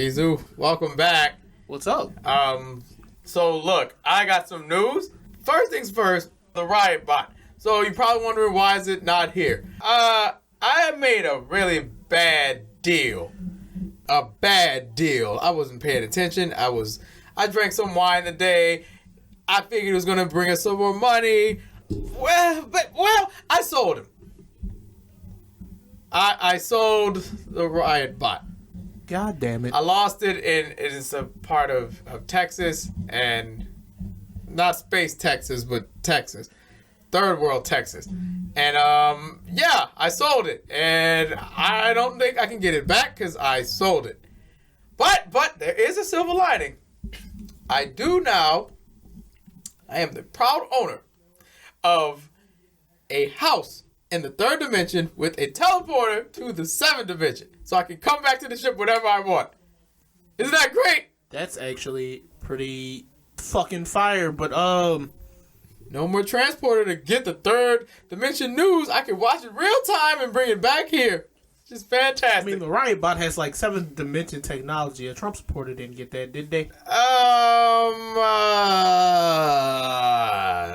Izu, welcome back. What's up? So look, I got some news. First things first, the riot bot. So you're probably wondering why is it not here? I made a really bad deal. A bad deal. I wasn't paying attention. I drank some wine today. I figured it was gonna bring us some more money. Well, I sold him. I sold the riot bot. God damn it. I lost it, and it's a part of Texas, and not space Texas, but Texas. Third world Texas. And, I sold it. And I don't think I can get it back because I sold it. But there is a silver lining. I am the proud owner of a house in the third dimension with a teleporter to the seventh dimension. So I can come back to the ship whenever I want. Isn't that great? That's actually pretty fucking fire, but no more transporter to get the third dimension news. I can watch it real time and bring it back here. It's just fantastic. I mean, the riot bot has like 7th dimension technology. A Trump supporter didn't get that, did they?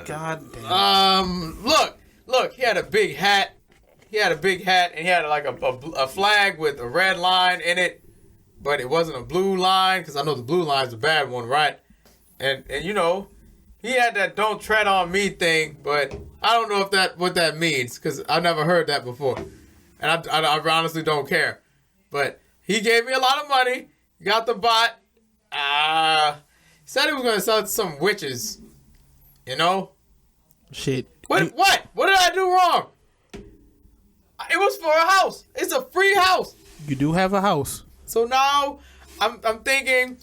God damn. Look, he had a big hat. And he had like a flag with a red line in it, but it wasn't a blue line, because I know the blue line's a bad one, right? And you know, he had that "don't tread on me" thing, but I don't know what that means, because I've never heard that before, and I honestly don't care. But he gave me a lot of money, got the bot. Said he was going to sell it to some witches, you know? Shit. What did I do wrong? It was for a house. It's a free house. You do have a house. So now I'm thinking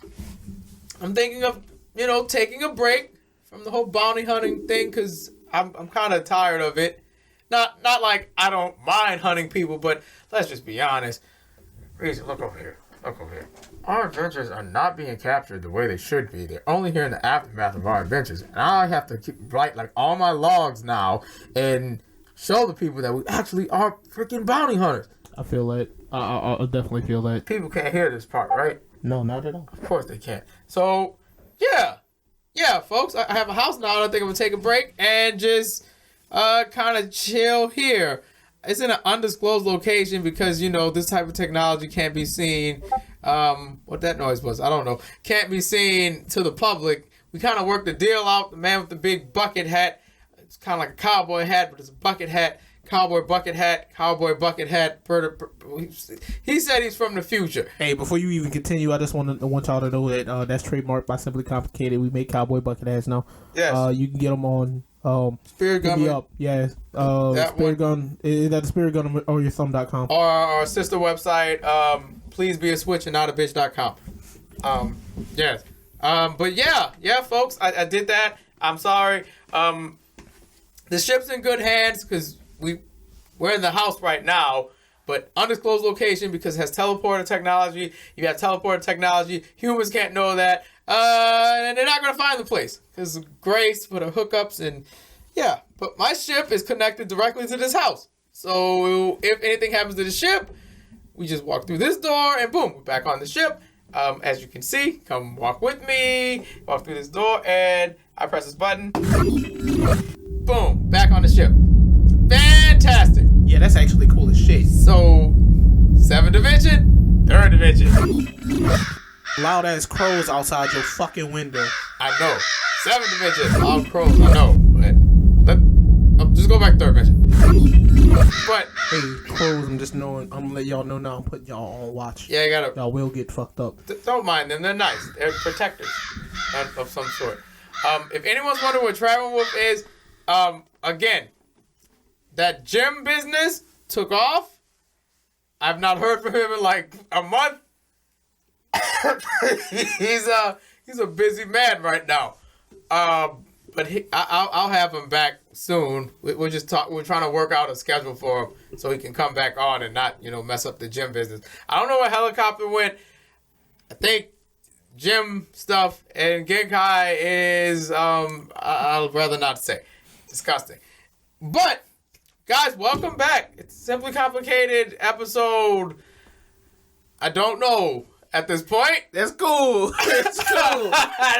of, taking a break from the whole bounty hunting thing, because I'm kind of tired of it. Not like I don't mind hunting people, but let's just be honest. Reason, look over here. Our adventures are not being captured the way they should be. They're only here in the aftermath of our adventures. And I have to write like all my logs now and show the people that we actually are freaking bounty hunters. I feel that. I'll definitely feel that. People can't hear this part, right? No, not at all. Of course they can't. So, yeah, folks, I have a house now, and I think I'm going to take a break and just kind of chill here. It's in an undisclosed location because, this type of technology can't be seen. What that noise was, I don't know. Can't be seen to the public. We kind of worked the deal out. The man with the big bucket hat. It's kind of like a cowboy hat, but it's a bucket hat. Cowboy bucket hat. He said he's from the future. Hey, before you even continue, I just want y'all to know that that's trademarked by Simply Complicated. We make cowboy bucket hats now. Yes. You can get them on Spirit Gun. up. Yeah. Spirit Gun. Is that the Spirit Gun or your thumb.com? Or our sister website, please be a switch and not a bitch.com. Yes. But yeah, folks, I did that. I'm sorry. The ship's in good hands because we're in the house right now, but undisclosed location because it has teleporter technology. You got teleporter technology. Humans can't know that. And they're not going to find the place because of Grace for the hookups. And yeah, but my ship is connected directly to this house. So if anything happens to the ship, we just walk through this door and boom, we're back on the ship. As you can see, come walk with me. Walk through this door and I press this button. Boom, back on the ship. Fantastic. Yeah, that's actually cool as shit. So, 7th dimension, 3rd dimension. Loud ass crows outside your fucking window. I know. 7th dimension, loud crows, I know. But just go back 3rd dimension. But hey, crows, I'm gonna let y'all know now. I'm putting y'all on watch. Yeah, y'all will get fucked up. Don't mind them. They're nice. They're protectors of some sort. If anyone's wondering what Traveling Wolf is, again, that gym business took off. I've not heard from him in like a month. He's a busy man right now. But I'll have him back soon. We're trying to work out a schedule for him so he can come back on and not, mess up the gym business. I don't know where helicopter went. I think gym stuff and Genkai is, I'll rather not say. Disgusting. But, guys, welcome back. It's Simply Complicated episode, I don't know. at this point. That's cool. That's cool. I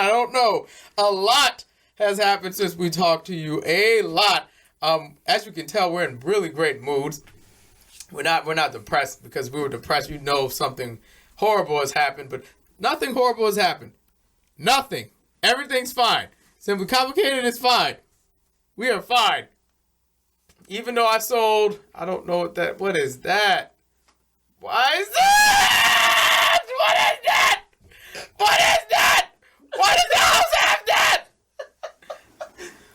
don't know. A lot has happened since we talked to you. A lot. As you can tell, we're in really great moods. We're not depressed because if we were depressed, you know something horrible has happened, but nothing horrible has happened. Nothing. Everything's fine. Simply Complicated is fine. We are fine. Even though I sold, I don't know what is that? Why is that? What is that? What is that? Why does the house have that?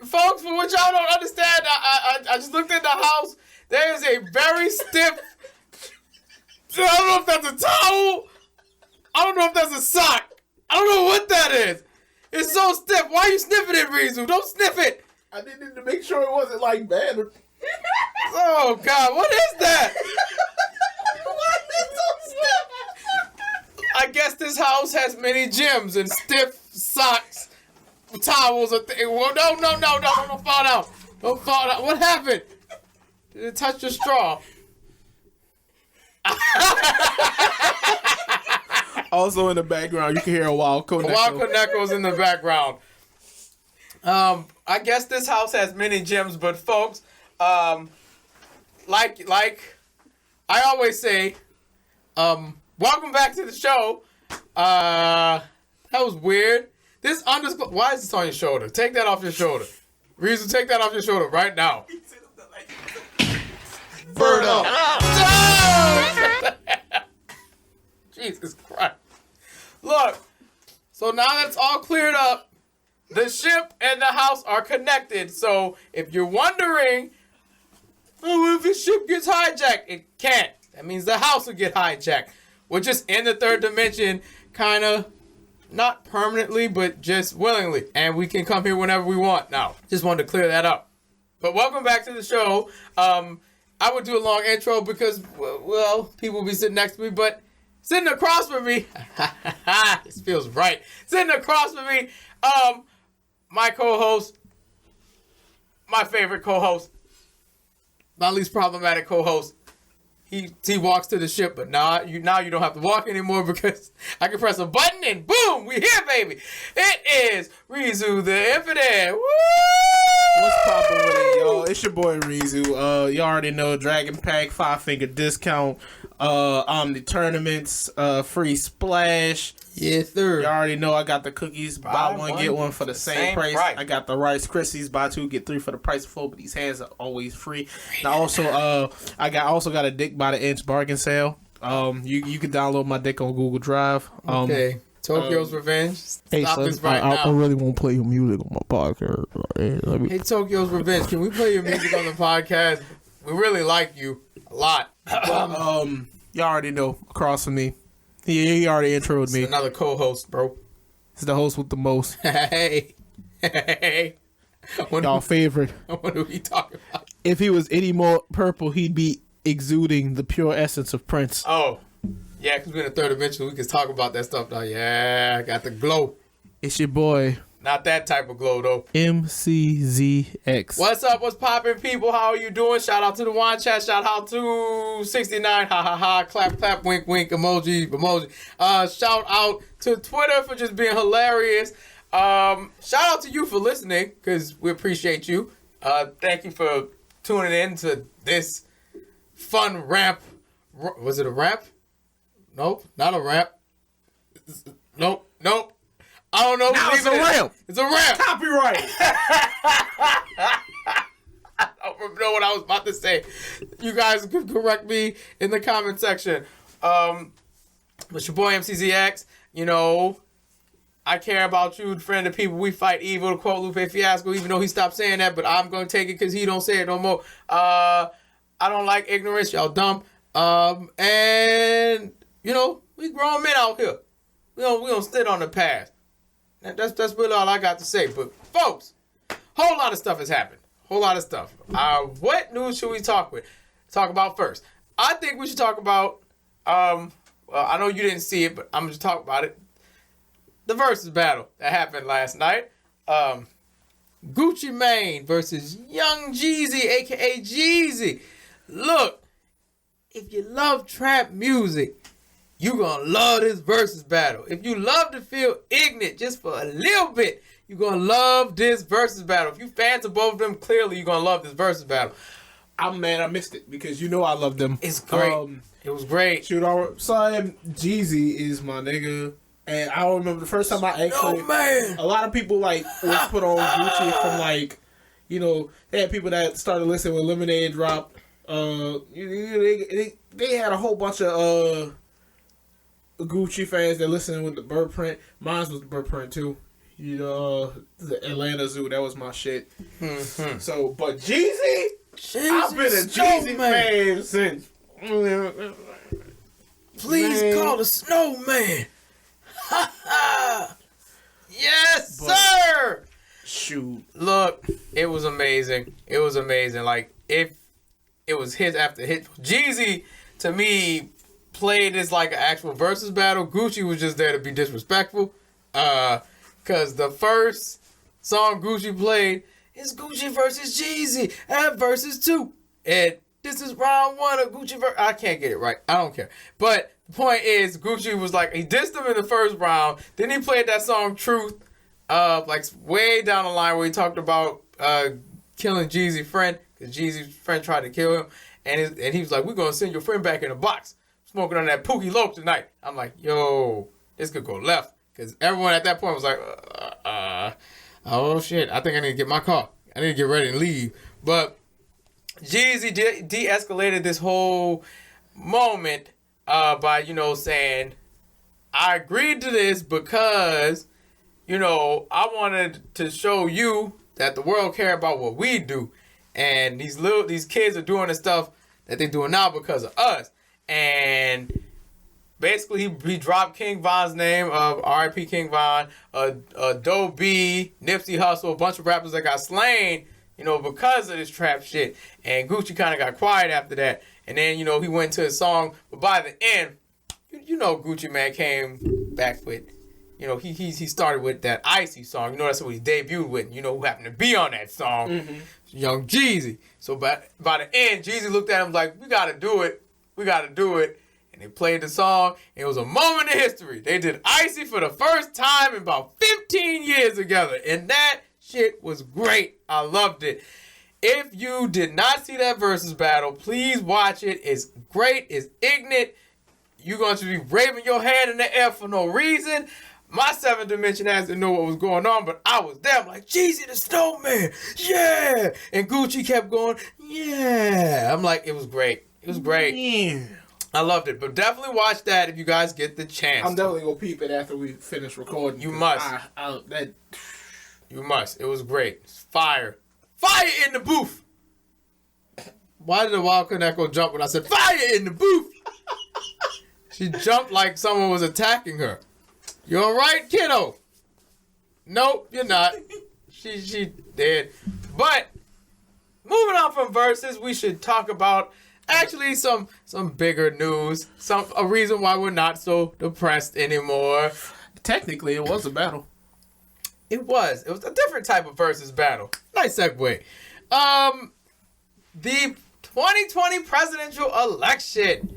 Folks, for what y'all don't understand, I just looked at the house. There is a very stiff, I don't know if that's a towel. I don't know if that's a sock. I don't know what that is. It's so stiff. Why are you sniffing it, Rizu? Don't sniff it. I needed to make sure it wasn't like bad. Oh, God. What is that? Why is it so stiff? I guess this house has many gyms and stiff socks, towels. Well, no. Don't fall down. Don't fall down. What happened? Did it touch your straw? Also in the background, you can hear a wild Koneko. Wild Koneko's in the background. I guess this house has many gyms, but folks, like I always say, welcome back to the show. That was weird. This underscore. Why is this on your shoulder? Take that off your shoulder. Reason, take that off your shoulder right now. Bird up. Jesus Christ. Look, so now that's all cleared up. The ship and the house are connected. So if you're wondering, oh, if the ship gets hijacked, it can't. That means the house will get hijacked. We're just in the third dimension, kind of not permanently, but just willingly. And we can come here whenever we want now. Just wanted to clear that up. But welcome back to the show. I would do a long intro because, well, people will be sitting next to me, but sitting across from me, this feels right. Sitting across from me, my co-host, my favorite co-host, my least problematic co-host. He walks to the ship, but now you don't have to walk anymore because I can press a button and boom, we here, baby. It is Rizu the Infinite. Woo! What's poppin' with it, y'all? It's your boy Rizu. You already know Dragon Pack, 5-finger discount, Omni tournaments, free splash. Yes, sir. You already know I got the cookies, buy one get one for the same price. I got the Rice Krispies, buy two get three for the price of four. But these hands are always free. And I also got a Dick by the Inch bargain sale. You can download my dick on Google Drive. Okay. Tokyo's Revenge. Stop this right now. I really won't play your music on my podcast. Hey, Tokyo's Revenge. Can we play your music on the podcast? We really like you a lot. You already know. Across from me. He already introed me. Another co-host, bro. It's the host with the most. Hey. Y'all favorite. I wonder who he talking about. If he was any more purple, he'd be exuding the pure essence of Prince. Oh. Yeah, because we're in the third dimension. We can talk about that stuff now. Yeah, I got the glow. It's your boy. Not that type of glow, though. MCZX. What's up? What's poppin', people? How are you doing? Shout out to the Wine Chat. Shout out to 69. Ha, ha, ha. Clap, clap, wink, wink. Emoji. Shout out to Twitter for just being hilarious. Shout out to you for listening, because we appreciate you. Thank you for tuning in to this fun ramp. Was it a ramp? Nope, not a ramp. Nope. I don't know. Now it's a ramp. It's a ramp. Copyright. I don't know what I was about to say. You guys can correct me in the comment section. But your boy MCZX, you know, I care about you, friend of people. We fight evil, to quote Lupe Fiasco, even though he stopped saying that, but I'm going to take it because he don't say it no more. I don't like ignorance. Y'all dumb. And... you know, we grown men out here. We don't sit on the past. That's really all I got to say. But folks, whole lot of stuff has happened. Whole lot of stuff. What news should we talk about first? I think we should talk about. Well, I know you didn't see it, but I'm gonna just talk about it. The versus battle that happened last night. Gucci Mane versus Young Jeezy, aka Jeezy. Look, if you love trap music, you're going to love this versus battle. If you love to feel ignorant just for a little bit, you're going to love this versus battle. If you fans of both of them, clearly you're going to love this versus battle. I'm mad I missed it because you know I love them. It's great. It was great. Shoot, Son, Jeezy is my nigga. And I remember the first time I actually... man. A lot of people, like, was put on Gucci from, like, you know, they had people that started listening when Lemonade dropped. They had a whole bunch of Gucci fans that listened with the Bird Print. Mine was the Bird Print, too. You know, the Atlanta Zoo, that was my shit. Mm-hmm. So, but Jeezy... I've been a Jeezy fan since. Please call the snowman. Ha ha. Yes, sir. Shoot. Look, it was amazing. It was amazing. Like, if it was hit after hit. Jeezy, to me, played as like an actual versus battle. Gucci was just there to be disrespectful. Because the first song Gucci played, it's Gucci versus Jeezy at versus 2. And this is round 1 of Gucci versus... I can't get it right. I don't care. But the point is, Gucci was like... He dissed him in the first round. Then he played that song Truth. Like way down the line where he talked about killing Jeezy's friend. Because Jeezy's friend tried to kill him. And he was like, we're going to send your friend back in a box. Smoking on that Pookie Lope tonight. I'm like, yo, this could go left. Because everyone at that point was like, oh shit, I think I need to get my car. I need to get ready and leave. But Jeezy de-escalated this whole moment by, you know, saying, I agreed to this because, you know, I wanted to show you that the world care about what we do. And these kids are doing the stuff that they're doing now because of us. And basically, he dropped King Von's name of R.I.P. King Von, Doe B, Nipsey Hussle, a bunch of rappers that got slain, you know, because of this trap shit. And Gucci kind of got quiet after that. And then, you know, he went to his song. But by the end, you know, Gucci Man came back with, you know, he started with that Icy song. You know, that's what he debuted with. You know who happened to be on that song? Mm-hmm. Young Jeezy. So by the end, Jeezy looked at him like, we got to do it. We got to do it. And they played the song. It was a moment in history. They did Icy for the first time in about 15 years together. And that shit was great. I loved it. If you did not see that versus battle, please watch it. It's great. It's ignorant. You're going to be waving your hand in the air for no reason. My 7th dimension has to know what was going on, but I was there. I'm like, Jeezy the Snowman. Yeah. And Gucci kept going, yeah. I'm like, it was great. It was great. Yeah. I loved it, but definitely watch that if you guys get the chance. I'm definitely gonna peep it after we finish recording. You must. You must. It was great. It's fire. Fire in the booth. Why did the Wild Connecticut jump when I said fire in the booth? She jumped like someone was attacking her. You all right, kiddo? Nope, you're not. She did. But moving on from verses, we should talk about actually some bigger news. A reason why we're not so depressed anymore. Technically, it was a battle. It was a different type of versus battle. Nice segue. The 2020 presidential election.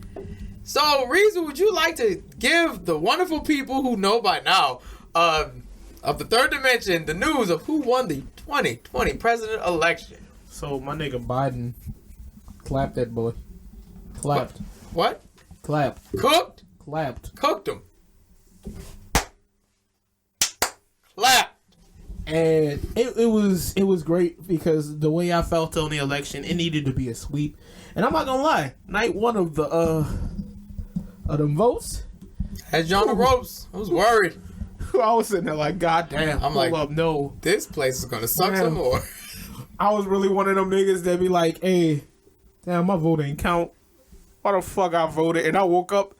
So, Reason, would you like to give the wonderful people who know by now of the third dimension the news of who won the 2020 president election? So, my nigga Biden clapped that boy. Clapped. What? Clapped. Cooked? Clapped. Cooked him. Clapped. And it was great because the way I felt on the election, it needed to be a sweep. And I'm not gonna lie, night one of them votes, had you on the ropes. I was worried. I was sitting there like, God damn. I'm like, no, this place is gonna suck some more. I was really one of them niggas that be like, hey, damn, my vote ain't count. Why the fuck I voted? And I woke up,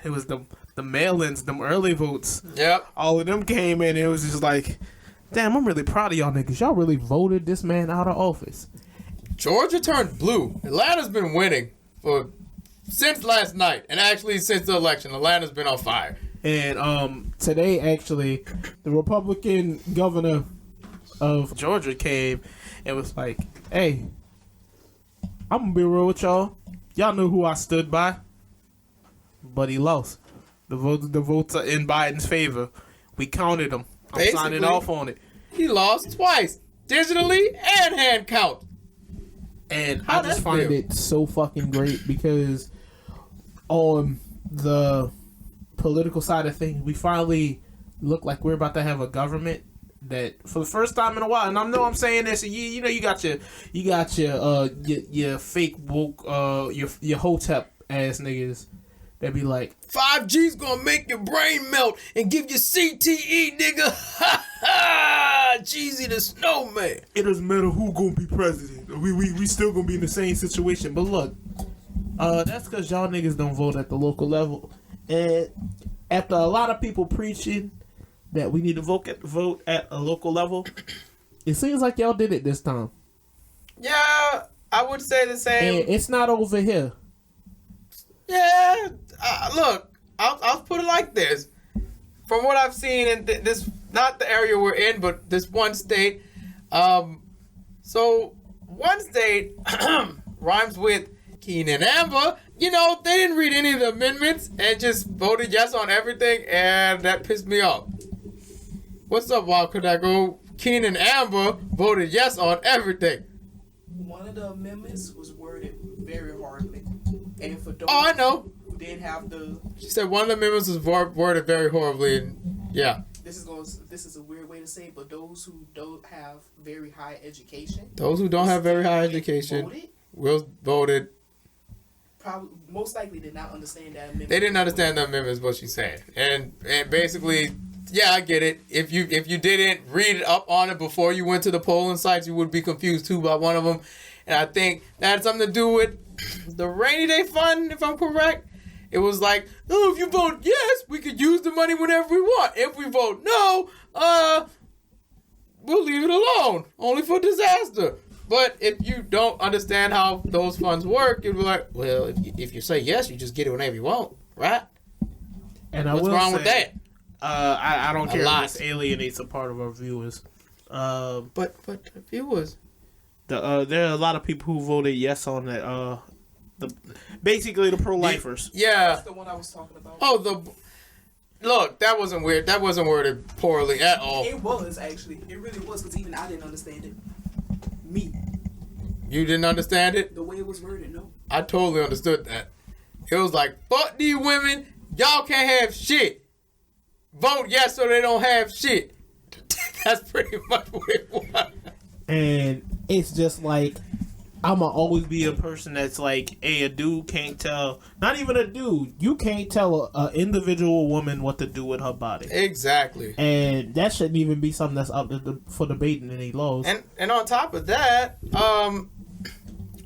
it was the mail-ins, them early votes. Yep. All of them came in, and it was just like, damn, I'm really proud of y'all niggas. Y'all really voted this man out of office. Georgia turned blue. Atlanta's been winning since last night, and actually since the election. Atlanta's been on fire. And today, actually, the Republican governor of Georgia came and was like, hey, I'm gonna be real with y'all. Y'all know who I stood by, but he lost. The votes are in Biden's favor. We counted them. I'm signing off on it. He lost twice, digitally and hand count. And I just find it so fucking great because on the political side of things, we finally look like we're about to have a government that, for the first time in a while, and I know I'm saying this, you know, you got your fake woke, your hotep ass niggas that be like, 5G's gonna make your brain melt and give you CTE, nigga. Ha ha! Jeezy the Snowman. It doesn't matter who gonna be president. We still gonna be in the same situation. But look, that's because y'all niggas don't vote at the local level. And after a lot of people preaching that we need to vote at a local level, it seems like y'all did it this time. Yeah, I would say the same. And it's not over here. Yeah, look, I'll put it like this. From what I've seen in this, not the area we're in, but this one state. So one state rhymes with Keen and Amber. You know, they didn't read any of the amendments and just voted yes on everything, and that pissed me off. What's up, Wild Kodago? Keen and Amber voted yes on everything. One of the amendments was worded very horribly. And for those I know. who didn't have the... She said one of the amendments was worded very horribly, and yeah. This is a weird way to say it, but those who don't have very high education... Those who don't have very high education voted... Probably, most likely did not understand that amendment. They didn't understand the amendment is what she's saying. And basically, yeah, I get it. If you didn't read up on it before you went to the polling sites, you would be confused too by one of them. And I think that had something to do with the rainy day fund, if I'm correct. It was like, oh, if you vote yes, we could use the money whenever we want. If we vote no, we'll leave it alone, only for disaster. But if you don't understand how those funds work, you'll be like, well, if you say yes, you just get it whenever you want, right? And what's wrong with that? I don't care if this alienates a part of our viewers. But viewers, there are a lot of people who voted yes on that. Basically the pro-lifers. Yeah, that's the one I was talking about. Look, that wasn't weird. That wasn't worded poorly at all. It was actually. It really was, because even I didn't understand it. Me. You didn't understand it? The way it was worded, no. I totally understood that. It was like, fuck these women, y'all can't have shit. Vote yes so they don't have shit. That's pretty much what it was. And it's just like, I'ma always be a person that's like, hey, a dude can't tell, not even a dude, you can't tell an individual woman what to do with her body. Exactly. And that shouldn't even be something that's up for debating in any laws. And on top of that,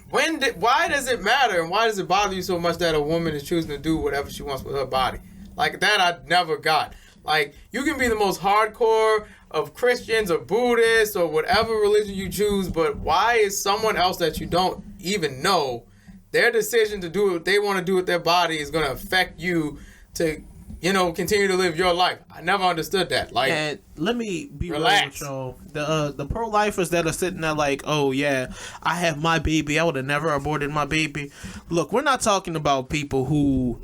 why does it matter and why does it bother you so much that a woman is choosing to do whatever she wants with her body? Like, that I never got. Like, you can be the most hardcore of Christians or Buddhists or whatever religion you choose, but why is someone else that you don't even know, their decision to do what they want to do with their body is going to affect you to, continue to live your life? I never understood that. Like, and let me be relax. real with y'all. The pro-lifers that are sitting there like, oh yeah, I have my baby, I would have never aborted my baby. Look, we're not talking about people who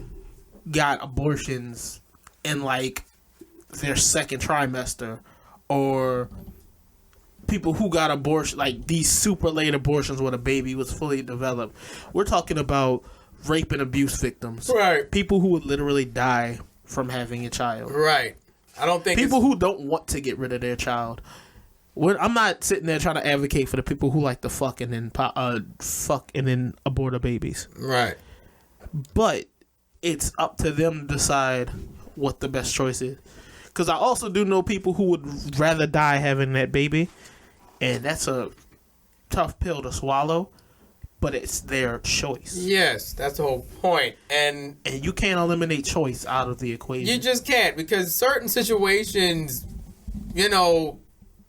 got abortions in like their second trimester, or people who got abortion, like these super late abortions when a baby was fully developed. We're talking about rape and abuse victims. Right. People who would literally die from having a child. Right. I don't think people who don't want to get rid of their child. I'm not sitting there trying to advocate for the people who like to fuck and then abort their babies. Right. But it's up to them to decide what the best choice is. Because I also do know people who would rather die having that baby, and that's a tough pill to swallow, but it's their choice. Yes, that's the whole point. And you can't eliminate choice out of the equation. You just can't, because certain situations,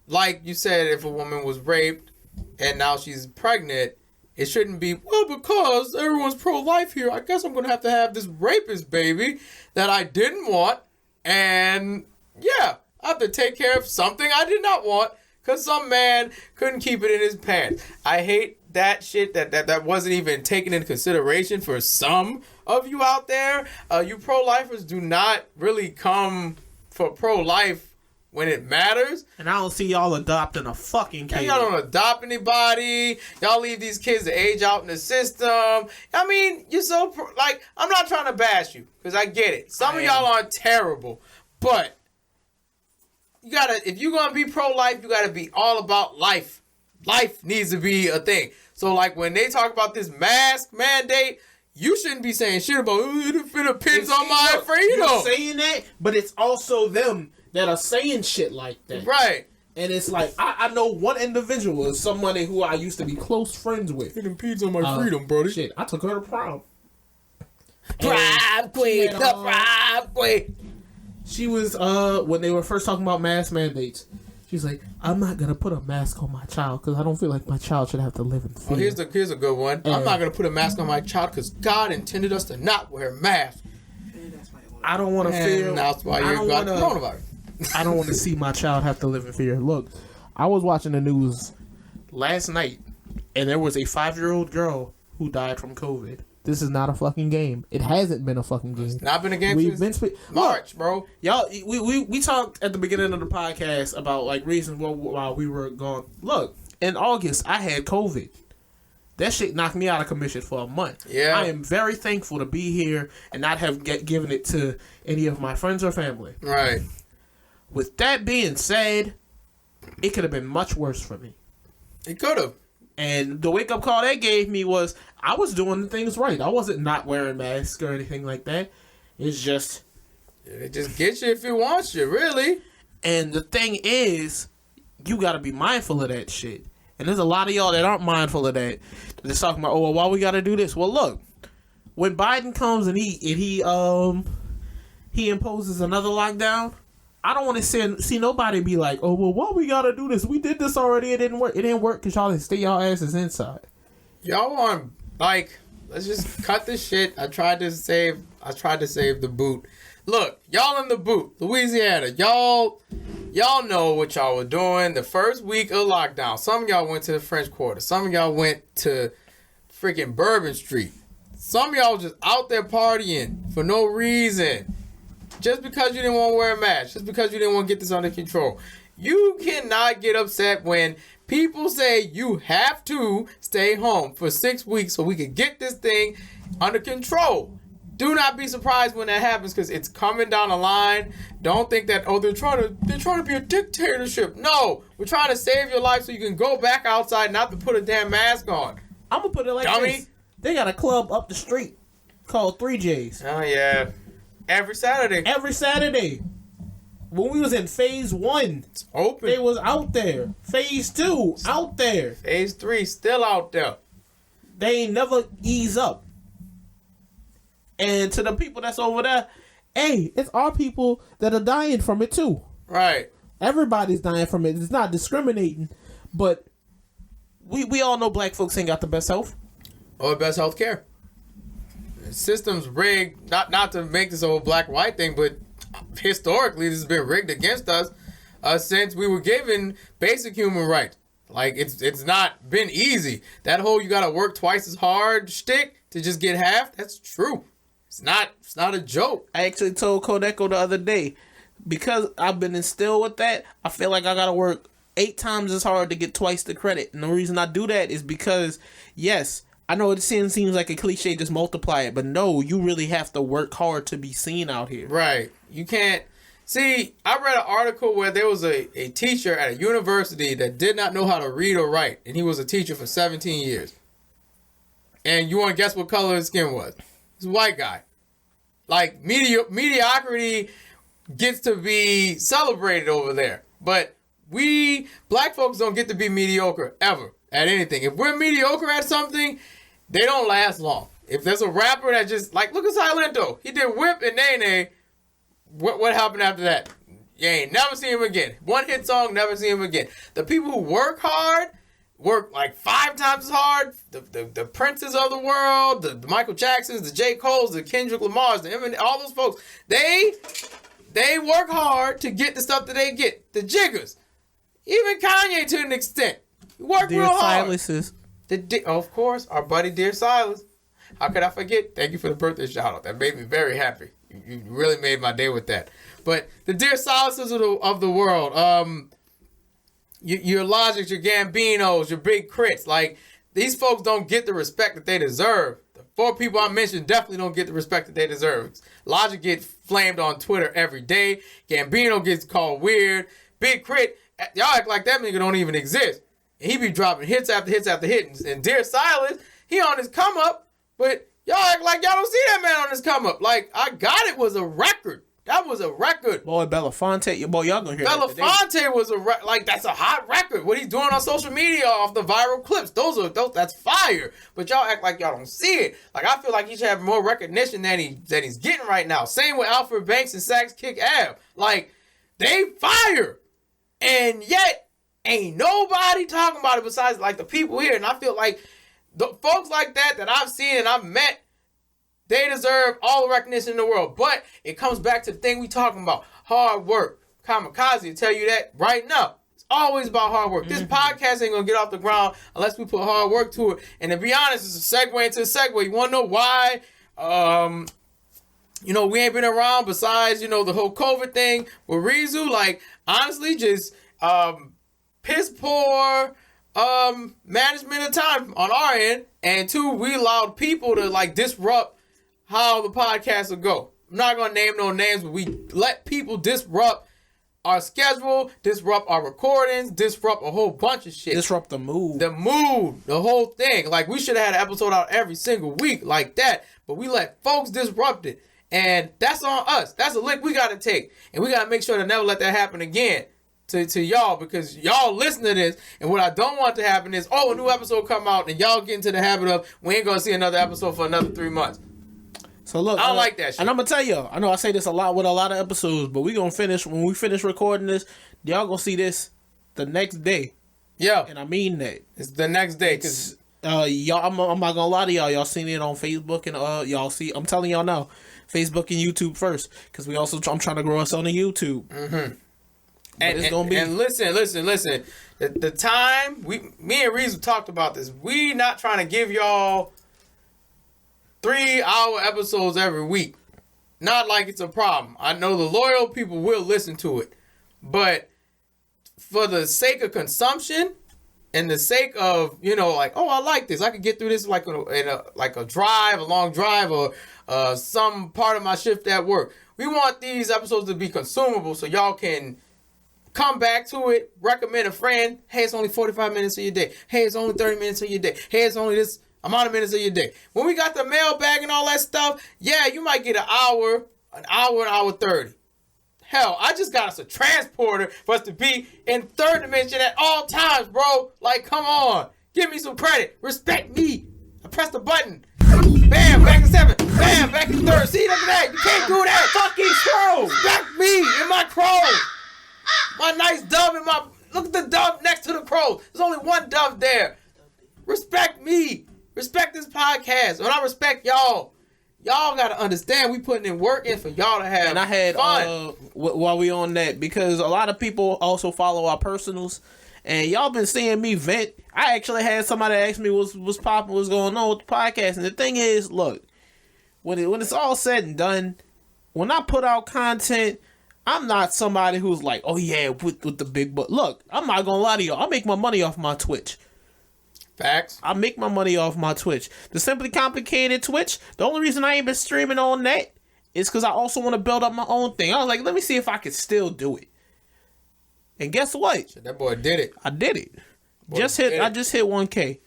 like you said, if a woman was raped and now she's pregnant, it shouldn't be, well, because everyone's pro-life here, I guess I'm going to have this rapist baby that I didn't want, and yeah, I have to take care of something I did not want because some man couldn't keep it in his pants. I hate that shit that wasn't even taken into consideration for some of you out there. You pro-lifers do not really come for pro-life when it matters. And I don't see y'all adopting a fucking kid. Y'all don't adopt anybody. Y'all leave these kids to age out in the system. I mean, you're so... I'm not trying to bash you, because I get it. Some of y'all aren't terrible, but you gotta... If you're gonna be pro-life, you gotta be all about life. Life needs to be a thing. So, like, when they talk about this mask mandate, you shouldn't be saying shit about, it depends on my freedom. You're saying that, but it's also them that are saying shit like that. Right. And it's like, I know one individual, somebody who I used to be close friends with. It impedes on my freedom, brody. Shit, I took her to prom. Prom queen, the prom queen. She was, when they were first talking about mask mandates, she's like, I'm not going to put a mask on my child because I don't feel like my child should have to live in fear. Oh, here's a good one. I'm not going to put a mask on my child because God intended us to not wear masks. I don't want to feel... That's why you got coronavirus. I don't want to see my child have to live in fear. Look, I was watching the news last night, and there was a 5-year-old girl who died from COVID. This is not a fucking game. It hasn't been a fucking game. It's not been a game since March, bro. Y'all, we talked at the beginning of the podcast about like reasons why we were gone. Look, in August, I had COVID. That shit knocked me out of commission for a month. Yeah. I am very thankful to be here and not have given it to any of my friends or family. Right. With that being said, it could have been much worse for me. It could have. And the wake-up call that gave me was, I was doing the things right. I wasn't not wearing masks or anything like that. It's just... It just gets you if it wants you, really. And the thing is, you got to be mindful of that shit. And there's a lot of y'all that aren't mindful of that. They're just talking about, oh, well, why we got to do this? Well, look, when Biden comes and he imposes another lockdown, I don't want to see nobody be like, oh, well, why we got to do this? We did this already. It didn't work. It didn't work because y'all didn't stay y'all asses inside. Y'all want, let's just cut this shit. I tried to save the boot. Look, y'all in the boot, Louisiana. Y'all know what y'all were doing the first week of lockdown. Some of y'all went to the French Quarter. Some of y'all went to freaking Bourbon Street. Some of y'all just out there partying for no reason. Just because you didn't want to wear a mask. Just because you didn't want to get this under control. You cannot get upset when people say you have to stay home for 6 weeks so we can get this thing under control. Do not be surprised when that happens because it's coming down the line. Don't think that, they're trying to be a dictatorship. No, we're trying to save your life so you can go back outside not to put a damn mask on. I'm going to put it like this. They got a club up the street called 3J's. Oh, yeah. Every Saturday. When we was in phase 1, it's open. They was out there. Phase 2, out there. Phase 3, still out there. They ain't never ease up. And to the people that's over there, hey, it's our people that are dying from it too. Right. Everybody's dying from it. It's not discriminating, but we all know black folks ain't got the best health. Or the best health care. The system's rigged, not to make this whole black-white thing, but historically this has been rigged against us since we were given basic human rights. Like, it's not been easy. That whole you gotta work twice as hard shtick to just get half, that's true. It's not a joke. I actually told Kodeko the other day, because I've been instilled with that, I feel like I gotta work 8 times as hard to get twice the credit. And the reason I do that is because, yes, I know it seems like a cliche, just multiply it, but no, you really have to work hard to be seen out here. Right. You can't... See, I read an article where there was a teacher at a university that did not know how to read or write, and he was a teacher for 17 years. And you want to guess what color his skin was? He's a white guy. Like, mediocrity gets to be celebrated over there. But we, black folks, don't get to be mediocre ever at anything. If we're mediocre at something, they don't last long. If there's a rapper that just, like, look at Silento. He did Whip and Nene. What happened after that? You ain't never see him again. One hit song, never see him again. The people who work hard, work like 5 times as hard. The Princes of the world, the Michael Jacksons, the J. Coles, the Kendrick Lamars, the Eminem, all those folks. They work hard to get the stuff that they get. The Jiggers. Even Kanye to an extent. He worked real hard. Silas's. Of course, our buddy Dear Silas. How could I forget? Thank you for the birthday shout out. That made me very happy. You really made my day with that. But the Dear Silases of the world, your Logics, your Gambinos, your Big Crits, like these folks don't get the respect that they deserve. The 4 people I mentioned definitely don't get the respect that they deserve. Logic gets flamed on Twitter every day. Gambino gets called weird. Big Crit, y'all act like that nigga don't even exist. And he be dropping hits after hits after hits. And Dear Silas, he on his come up, but y'all act like y'all don't see that man on his come up. Like, I Got It was a record. That was a record. Boy, Belafonté, boy, y'all gonna hear Belafonté was like, that's a hot record. What he's doing on social media off the viral clips, that's fire. But y'all act like y'all don't see it. Like, I feel like he should have more recognition than he's getting right now. Same with Alfred Banks and Sax Kick Ab. Like, they fire. And yet, ain't nobody talking about it besides like the people here. And I feel like the folks like that I've seen and I've met, they deserve all the recognition in the world. But it comes back to the thing we talking about. Hard work. Kamikaze will tell you that right now. It's always about hard work. This podcast ain't going to get off the ground unless we put hard work to it. And to be honest, it's a segue into a segue. You want to know why? We ain't been around besides, the whole COVID thing with Rizu. Like, honestly, just piss poor management of time on our end. And 2, we allowed people to, like, disrupt how the podcast will go. I'm not going to name no names, but we let people disrupt our schedule, disrupt our recordings, disrupt a whole bunch of shit. Disrupt the mood. The whole thing. Like, we should have had an episode out every single week like that, but we let folks disrupt it. And that's on us. That's a lick we got to take. And we got to make sure to never let that happen again to y'all, because y'all listen to this. And what I don't want to happen is, a new episode come out and y'all get into the habit of, we ain't going to see another episode for another 3 months. So look, I don't like that shit. And I'm gonna tell y'all, I know I say this a lot with a lot of episodes, but when we finish recording this, y'all gonna see this the next day. Yeah. And I mean that. It's the next day, cause y'all, I'm not gonna lie to y'all. Y'all seen it on Facebook and y'all see. I'm telling y'all now, Facebook and YouTube first, cause I'm trying to grow us on the YouTube. Mm-hmm. And it's gonna be. And listen. The time me and Reeves talked about this. We not trying to give y'all 3-hour episodes every week. Not like it's a problem. I know the loyal people will listen to it. But for the sake of consumption and the sake of, I like this. I could get through this like a long drive or some part of my shift at work. We want these episodes to be consumable so y'all can come back to it, recommend a friend. Hey, it's only 45 minutes of your day. Hey, it's only 30 minutes of your day. Hey, it's only this amount of minutes of your day. When we got the mailbag and all that stuff, yeah, you might get an hour 30. Hell, I just got us a transporter for us to be in third dimension at all times, bro. Like, come on. Give me some credit. Respect me. I pressed the button. Bam, back in 7. Bam, back in 3rd. See, look at that. You can't do that. Fucking crow. Respect me and my crow. My nice dove and my... Look at the dove next to the crow. There's only one dove there. Respect me. Respect this podcast. And I respect y'all. Y'all got to understand we putting in work in for y'all to have fun. And I had while we on that, because a lot of people also follow our personals, and y'all been seeing me vent. I actually had somebody ask me what's popping, what's going on with the podcast. And the thing is, look, when it's all said and done, when I put out content, I'm not somebody who's like, oh yeah, with the big butt. Look, I'm not gonna lie to y'all. I make my money off my Twitch. Facts. I make my money off my Twitch. The Simply Complicated Twitch, the only reason I ain't been streaming on that is because I also want to build up my own thing. I was like, let me see if I can still do it. And guess what? Shit, that boy did it. I did it. I just hit 1K.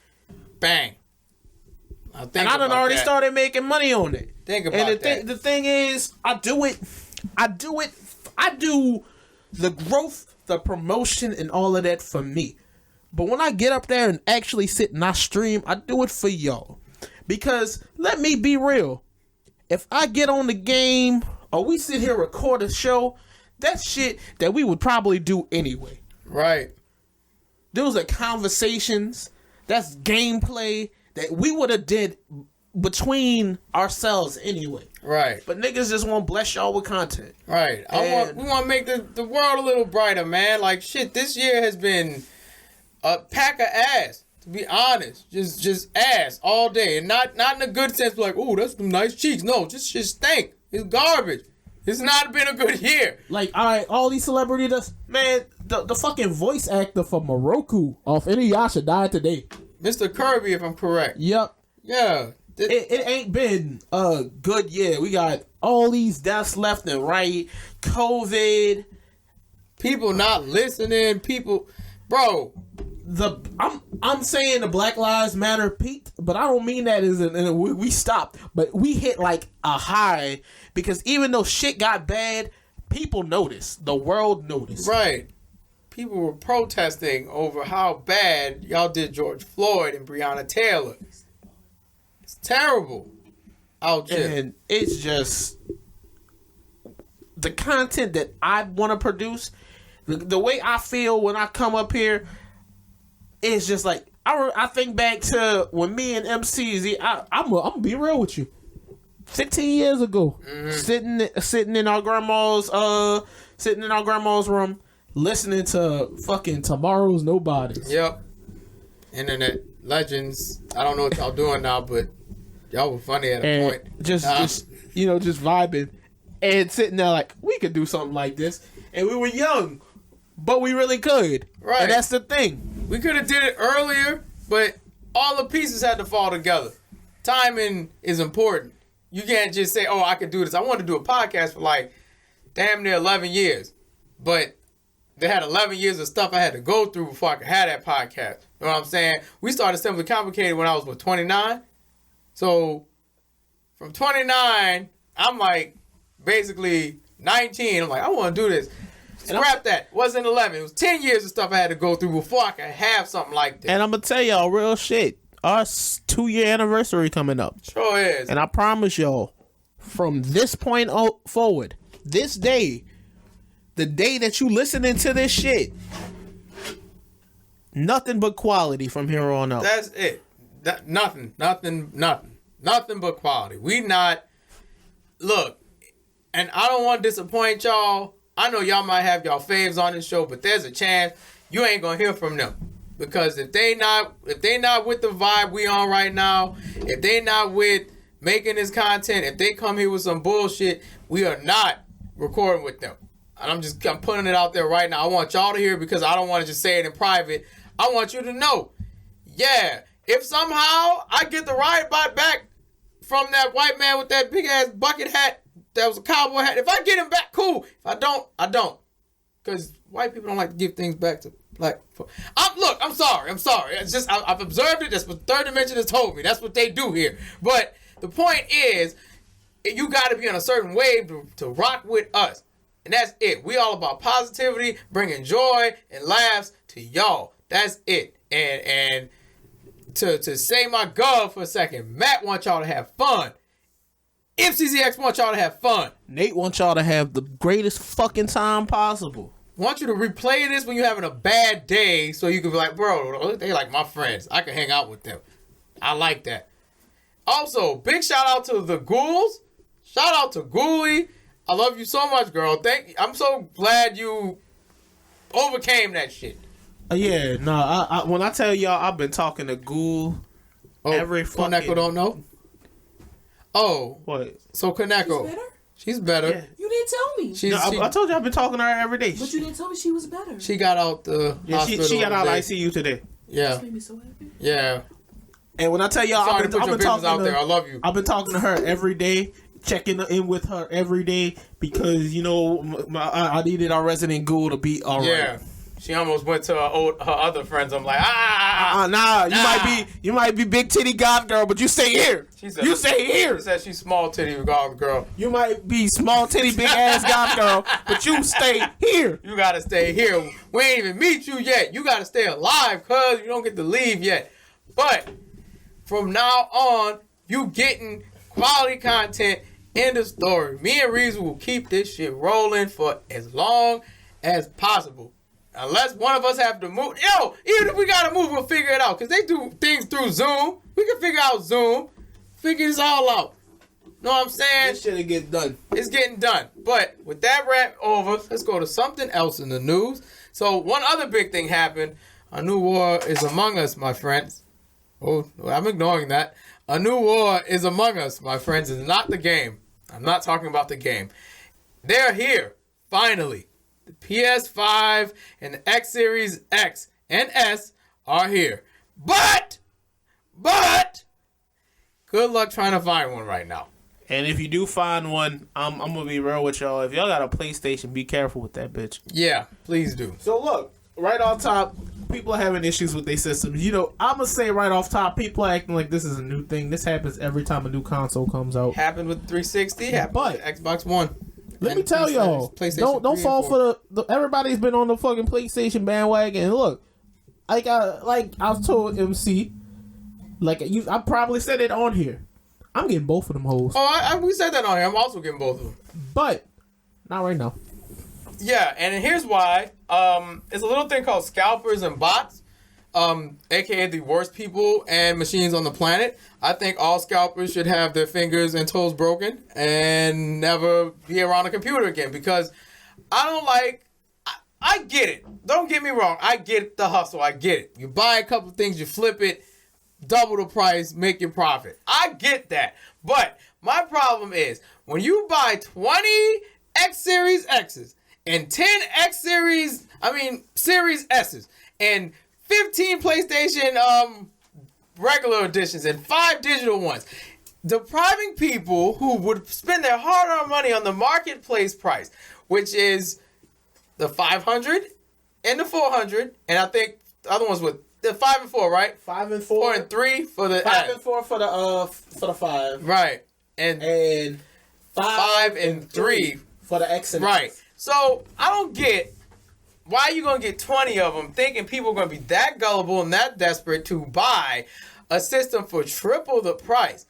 Bang. I done already started making money on it. Think about that. The thing is, I do the growth, the promotion, and all of that for me. But when I get up there and actually sit and I stream, I do it for y'all. Because, let me be real, if I get on the game or we sit here record a show, that's shit that we would probably do anyway. Right. Those are conversations, that's gameplay that we would have did between ourselves anyway. Right. But niggas just want to bless y'all with content. Right. We want to make the world a little brighter, man. Like, shit, this year has been a pack of ass. To be honest, just ass all day, and not in a good sense, like, oh, that's some nice cheeks. No, just stink. It's garbage. It's not been a good year. Like, all these celebrities, man, the fucking voice actor for Moroku off Inuyasha died today. Mr. Kirby, if I'm correct. Yep. Yeah. It ain't been a good year. We got all these deaths left and right. COVID. People not listening. People, bro. I'm saying the Black Lives Matter peaked, but I don't mean that as we stopped. But we hit like a high because even though shit got bad, people noticed. The world noticed. Right. People were protesting over how bad y'all did George Floyd and Breonna Taylor. It's terrible. And it's just the content that I want to produce. The way I feel when I come up here is just like I think back to when me and MCZX. I'm gonna be real with you. 15 years ago, sitting in our grandma's room, listening to fucking Tomorrow's Nobodies. Yep. Internet legends. I don't know what y'all doing now, but y'all were funny at a point. Just vibing and sitting there like we could do something like this, and we were young, but we really could. Right. And that's the thing. We could have did it earlier, but all the pieces had to fall together. Timing is important. You can't just say, "Oh, I could do this." I wanted to do a podcast for like damn near 11 years, but they had 11 years of stuff I had to go through before I could have that podcast. You know what I'm saying? We started Simply Complicated when I was, 29? So, from 29, I'm like, basically 19. I'm like, I want to do this. Scrap that. It wasn't 11. It was 10 years of stuff I had to go through before I could have something like this. And I'm going to tell y'all real shit. Our 2-year anniversary coming up. Sure is. And I promise y'all, from this point forward, this day, the day that you listening to this shit, nothing but quality from here on out. That's it. Nothing but quality. We not, look, and I don't want to disappoint y'all. I know y'all might have y'all faves on this show, but there's a chance you ain't gonna hear from them. Because if they not with the vibe we on right now, if they not with making this content, if they come here with some bullshit, we are not recording with them. And I'm putting it out there right now. I want y'all to hear it because I don't want to just say it in private. I want you to know. Yeah, if somehow I get the riot bike back from that white man with that big ass bucket hat that was a cowboy hat, if I get him back, cool. If I don't, I don't. Because white people don't like to give things back to black folks. I'm sorry. It's just, I've observed it. That's what Third Dimension has told me. That's what they do here. But the point is, you got to be on a certain wave to rock with us. And that's it. We all about positivity, bringing joy and laughs to y'all. That's it. And to say my gov for a second, Matt wants y'all to have fun. MCZX wants y'all to have fun. Nate wants y'all to have the greatest fucking time possible. Want you to replay this when you're having a bad day so you can be like, bro, they like my friends. I can hang out with them. I like that. Also, big shout out to the Ghouls. Shout out to Ghoulie. I love you so much, girl. I'm so glad you overcame that shit. I when I tell y'all I've been talking to Ghoul every fucking... Koneko don't know? Oh. What? So Koneko. She's better. Yeah. You didn't tell me. I told you I've been talking to her every day. But you didn't tell me she was better. She got out the hospital. She got out of ICU today. Yeah. That made me so happy. Yeah. And when I tell y'all, I've been talking out there. I love you. I've been talking to her every day, checking in with her every day because I needed our resident Ghoul to be all right. Yeah. She almost went to her other friends. I'm like, you might be big titty goth girl, but you stay here. You stay here. She said she's small titty goth girl. You might be small titty big ass goth girl, but you stay here. You gotta stay here. We ain't even meet you yet. You gotta stay alive, cuz you don't get to leave yet. But from now on, you getting quality content in the story. Me and Reeves will keep this shit rolling for as long as possible. Unless one of us have to move. Even if we gotta move, we'll figure it out. Because they do things through Zoom. We can figure out Zoom. Figure this all out. Know what I'm saying? This shit'll get done. It's getting done. But with that wrap over, let's go to something else in the news. So one other big thing happened. A new war is among us, my friends. Oh, I'm ignoring that. A new war is among us, my friends. It's not the game. I'm not talking about the game. They're here, finally. The PS5 and the X Series X and S are here. But, good luck trying to find one right now. And if you do find one, I'm going to be real with y'all. If y'all got a PlayStation, be careful with that bitch. Yeah, please do. So look, right on top, people are having issues with their systems. You know, I'm going to say right off top, people are acting like this is a new thing. This happens every time a new console comes out. Happened with 360, happened with Xbox One. Let me tell y'all, don't fall for the everybody's been on the fucking PlayStation bandwagon. And look, I was told MC, I probably said it on here. I'm getting both of them hoes. Oh, we said that on here. I'm also getting both of them. But not right now. Yeah, and here's why. It's a little thing called scalpers and bots, aka the worst people and machines on the planet. I think all scalpers should have their fingers and toes broken and never be around a computer again, because I get it. Don't get me wrong. I get the hustle. I get it. You buy a couple things, you flip it, double the price, make your profit. I get that. But my problem is when you buy 20 X Series X's and 10 Series S's and 15 PlayStation regular editions and 5 digital ones, depriving people who would spend their hard-earned money on the marketplace price, which is the 500 and the 400, and I think the other ones with the 5 and 4, right? 5 and 4, 4 and 3 for the 5 and 4 for the 5, right? And 5 and 3 for the X and right. So I don't get why you gonna get 20 of them, thinking people are gonna be that gullible and that desperate to buy a system for triple the price.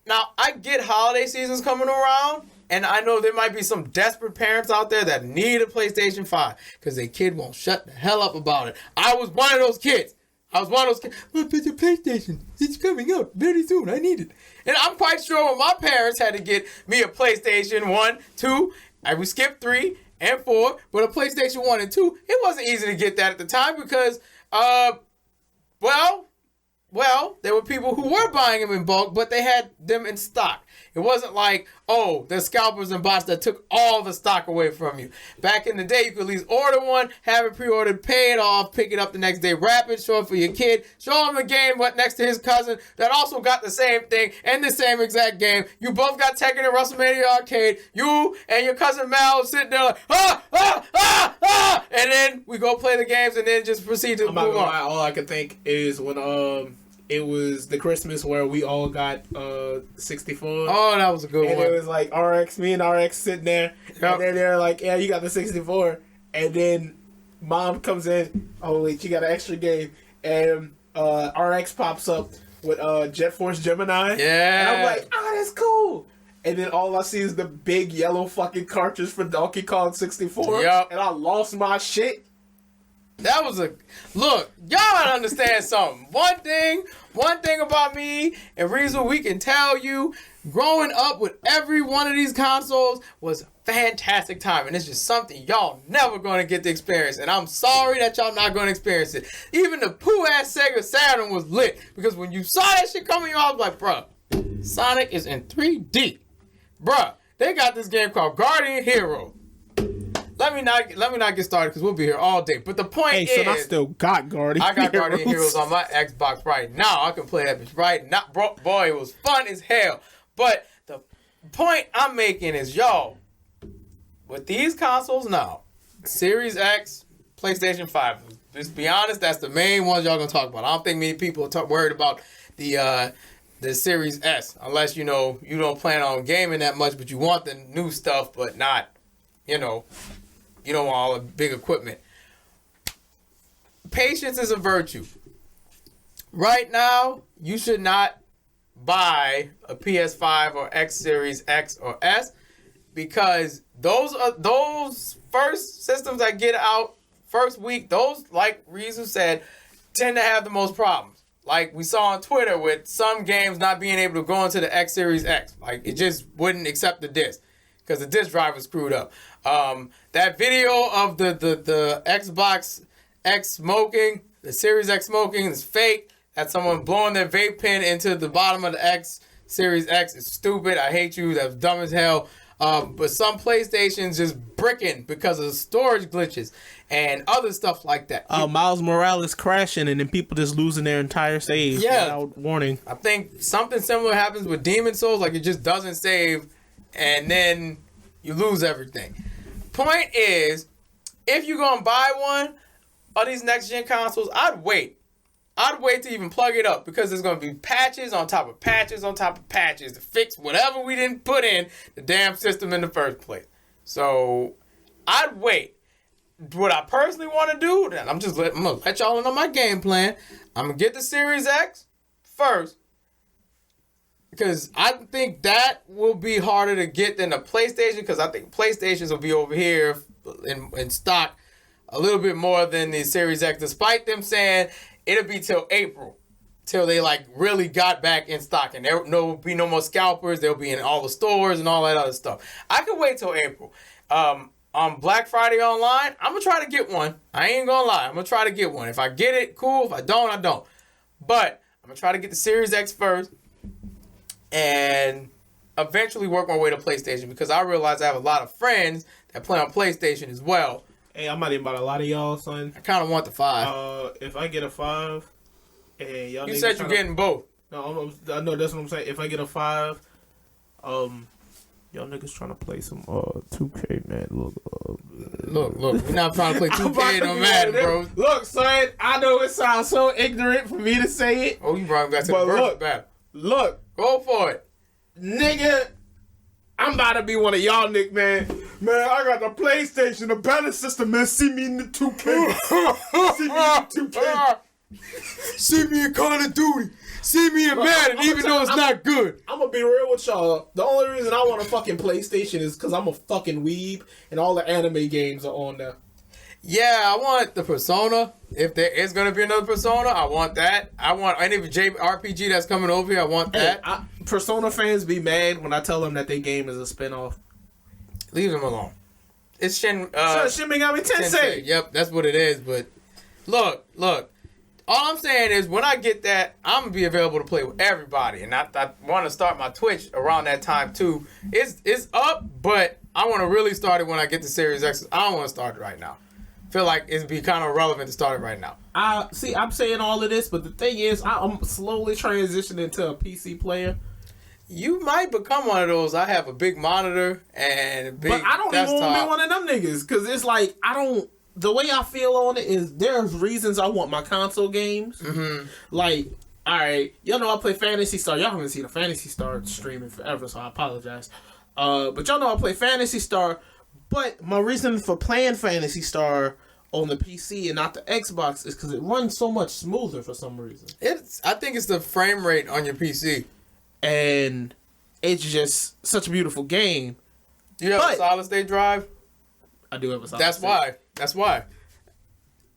Now I get holiday season's coming around, and I know there might be some desperate parents out there that need a PlayStation 5 because their kid won't shut the hell up about it. I was one of those kids. But the PlayStation, it's coming out very soon. I need it. And I'm quite sure when my parents had to get me a PlayStation 1, 2, I would skip 3 and 4, but a PlayStation 1 and 2, it wasn't easy to get that at the time because, there were people who were buying them in bulk, but they had them in stock. It wasn't like, there's scalpers and bots that took all the stock away from you. Back in the day, you could at least order one, have it pre-ordered, pay it off, pick it up the next day, wrap it, show it for your kid, show him the game next to his cousin that also got the same thing and the same exact game. You both got Tekken and WrestleMania Arcade. You and your cousin Mal sitting there like, and then we go play the games and then just proceed to move on. All I can think is when it was the Christmas where we all got 64. Oh, that was a good one. And it was like me and RX sitting there. Yep. And then they're like, yeah, you got the 64. And then mom comes in. Oh, wait, she got an extra game. And RX pops up with Jet Force Gemini. Yeah. And I'm like, that's cool. And then all I see is the big yellow fucking cartridge for Donkey Kong 64. Yep. And I lost my shit. That was look, y'all gotta understand something. One thing about me and Reason we can tell you, growing up with every one of these consoles was a fantastic time. And it's just something y'all never gonna get to experience. And I'm sorry that y'all not gonna experience it. Even the poo-ass Sega Saturn was lit. Because when you saw that shit coming, I was like, bruh, Sonic is in 3D. Bruh, they got this game called Guardian Hero. Let me not get started because we'll be here all day. But the point is, son, I still got Guardian Heroes. I got Guardian Heroes on my Xbox right now. I can play that bitch right now. Boy, it was fun as hell. But the point I'm making is, with these consoles now, Series X, PlayStation 5, just be honest, that's the main ones y'all gonna talk about. I don't think many people are worried about the Series S, unless you don't plan on gaming that much, but you want the new stuff, but not, you don't want all the big equipment. Patience is a virtue. Right now, you should not buy a PS5 or X Series X or S because those first systems that get out first week, those, like Rizu said, tend to have the most problems. Like we saw on Twitter with some games not being able to go into the X Series X. Like it just wouldn't accept the disc because the disc drive was screwed up. That video of the Xbox X smoking, The Series X smoking is fake. That's someone blowing their vape pen into the bottom of the X. Series X is stupid. I hate you. That's dumb as hell. But some PlayStations just bricking because of storage glitches and other stuff like that. Miles Morales crashing and then people just losing their entire save without warning. I think something similar happens with Demon Souls. Like, it just doesn't save and then you lose everything. Point is, if you're going to buy one of these next-gen consoles, I'd wait to even plug it up because there's going to be patches on top of patches on top of patches to fix whatever we didn't put in the damn system in the first place. So I'd wait. What I personally want to do, then I'm going to let y'all know my game plan. I'm going to get the Series X first because I think that will be harder to get than the PlayStation because I think PlayStations will be over here in stock a little bit more than the Series X, despite them saying it'll be till April, till they like really got back in stock, and there will be no more scalpers. They'll be in all the stores and all that other stuff. I can wait till April. On Black Friday online, I'm gonna try to get one. I ain't gonna lie, I'm gonna try to get one. If I get it, cool. If I don't, I don't. But I'm gonna try to get the Series X first, and eventually work my way to PlayStation because I realize I have a lot of friends that play on PlayStation as well. Hey, I might even buy a lot of y'all, son. I kind of want the 5. If I get a 5, and y'all. You said you're getting both. No, I know that's what I'm saying. If I get a 5, y'all niggas trying to play some 2K, man. Look. We're not trying to play 2K no Madden, bro. Look, son. I know it sounds so ignorant for me to say it. Oh, you brought back to the first battle. Look, go for it, nigga. I'm about to be one of y'all, Nick, man. Man, I got the PlayStation, the better system, man. See me in the 2K. See me in 2K. See me in Call of Duty. See me in Madden, even though it's not good. I'm gonna be real with y'all. The only reason I want a fucking PlayStation is because I'm a fucking weeb, and all the anime games are on there. Yeah, I want the Persona. If there is going to be another Persona, I want that. I want any JRPG that's coming over here. I want that. Hey, Persona fans be mad when I tell them that their game is a spinoff. Leave them alone. It's Shin Megami Tensei. Yep, that's what it is. But look. All I'm saying is when I get that, I'm going to be available to play with everybody. And I want to start my Twitch around that time too. It's up, but I want to really start it when I get the Series X. I don't want to start it right now. Feel like it'd be kind of relevant to start it right now. I'm saying all of this, but the thing is, I'm slowly transitioning to a PC player. You might become one of those. I have a big monitor and a big desktop. But I don't even want to be one of them niggas, because it's like, the way I feel on it is there's reasons I want my console games. Mm-hmm. Like, alright, y'all know I play Phantasy Star. Y'all haven't seen a Phantasy Star streaming forever, so I apologize. But y'all know I play Phantasy Star. But my reason for playing Phantasy Star on the PC and not the Xbox is because it runs so much smoother for some reason. I think it's the frame rate on your PC. And it's just such a beautiful game. Do you have a solid state drive? I do have a solid state. That's why.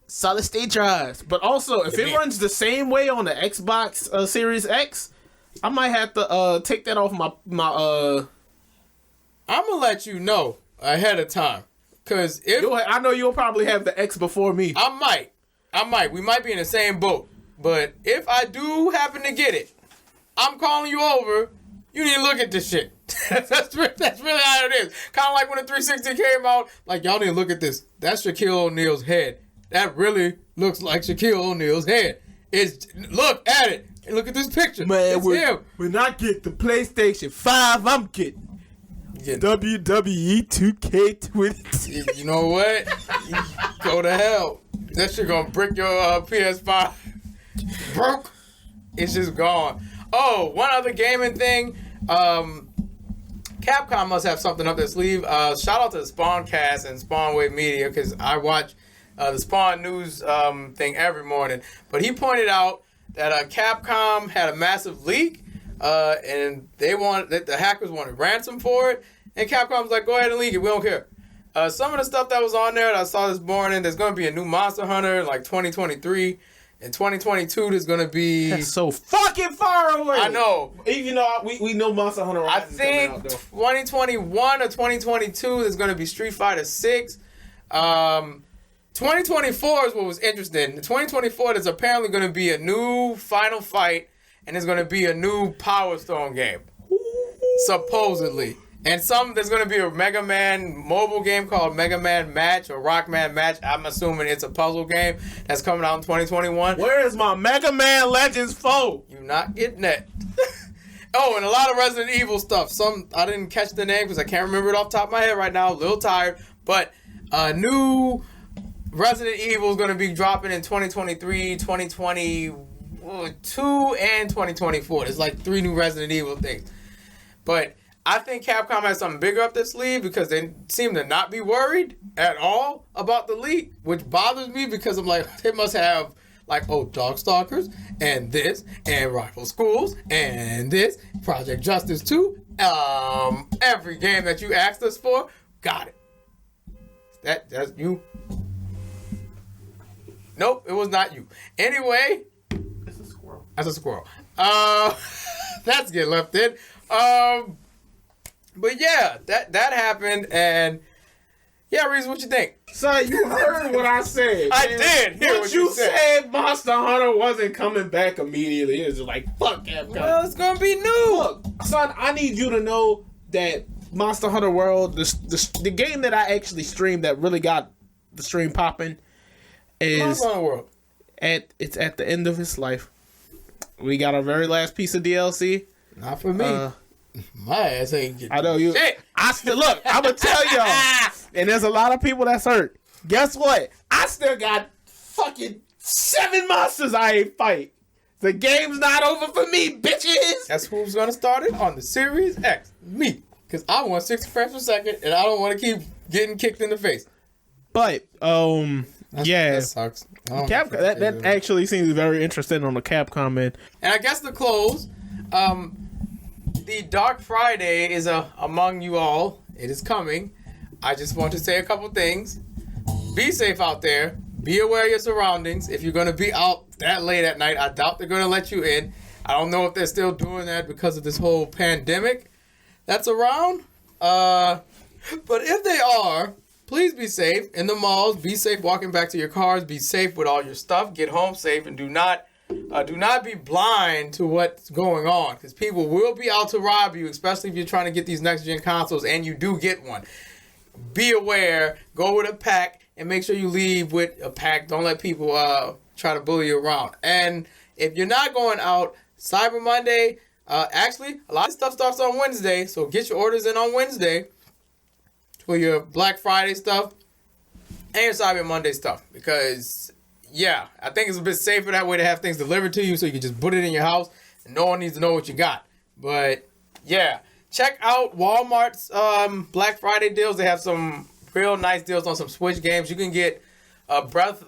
Solid state drives. But also, if it runs the same way on the Xbox Series X, I might have to take that off my I'm going to let you know ahead of time, cause I know you'll probably have the X before me. I might. We might be in the same boat. But if I do happen to get it, I'm calling you over. You need to look at this shit. that's really how it is. Kind of like when the 360 came out. Like, y'all need to look at this. That's Shaquille O'Neal's head. That really looks like Shaquille O'Neal's head. Look at it. And look at this picture. Man, it's him. When I get the PlayStation 5, I'm getting WWE 2K20. You know what? Go to hell. That shit gonna brick your PS5. Broke. It's just gone. Oh, one other gaming thing. Capcom must have something up their sleeve. Shout out to the Spawncast and Spawnwave Media, because I watch the Spawn News thing every morning. But he pointed out that Capcom had a massive leak, and the hackers wanted ransom for it. And Capcom's like, go ahead and leak it. We don't care. Some of the stuff that was on there that I saw this morning, there's going to be a new Monster Hunter like 2023. In 2022, there's going to be... That's so fucking far away. I know. Even though we know Monster Hunter I think 2021 or 2022, there's going to be Street Fighter 6. 2024 is what was interesting. In 2024, there's apparently going to be a new Final Fight, and there's going to be a new Power Stone game, supposedly. And there's going to be a Mega Man mobile game called Mega Man Match or Rockman Match. I'm assuming it's a puzzle game that's coming out in 2021. Where is my Mega Man Legends 4? You're not getting that. Oh, and a lot of Resident Evil stuff. I didn't catch the name because I can't remember it off the top of my head right now. A little tired. But new Resident Evil is going to be dropping in 2023, 2022, and 2024. There's like 3 new Resident Evil things. But I think Capcom has something bigger up their sleeve because they seem to not be worried at all about the leak, which bothers me because I'm like, they must have like, Darkstalkers and this and Rival Schools and this, Project Justice 2. Every game that you asked us for, got it. That's you. Nope, it was not you. Anyway. It's a squirrel. That's a squirrel. That's getting left in. But yeah, that happened, and yeah, Reese, what you think? Son, you heard what I said. I did hear what you said. Monster Hunter wasn't coming back immediately. It was just like, fuck Capcom. Well, it's gonna be new. Look, son, I need you to know that Monster Hunter World, the game that I actually streamed that really got the stream popping, is Monster Hunter World. It's at the end of its life. We got our very last piece of DLC. Not for me. My ass ain't getting I know you. shit. I still look. I'm gonna tell y'all, and there's a lot of people that's hurt. Guess what? I still got fucking 7 monsters I ain't fight. The game's not over for me, bitches. That's who's gonna start it on the Series X. Me, because I want 60 frames per second, and I don't want to keep getting kicked in the face. But yeah, that sucks. Capcom. That actually seems very interesting on the Capcom end. And I guess to close, the Dark Friday is among you all. It is coming. I just want to say a couple things. Be safe out there. Be aware of your surroundings. If you're going to be out that late at night, I doubt they're going to let you in. I don't know if they're still doing that because of this whole pandemic that's around. But if they are, please be safe in the malls. Be safe walking back to your cars. Be safe with all your stuff. Get home safe, and do not be blind to what's going on, because people will be out to rob you, especially if you're trying to get these next-gen consoles and you do get one. Be aware. Go with a pack, and make sure you leave with a pack. Don't let people try to bully you around. And if you're not going out, Cyber Monday, actually, a lot of stuff starts on Wednesday, so get your orders in on Wednesday for your Black Friday stuff and your Cyber Monday stuff, because yeah, I think it's a bit safer that way to have things delivered to you so you can just put it in your house and no one needs to know what you got. But yeah, check out Walmart's Black Friday deals. They have some real nice deals on some Switch games. You can get not Breath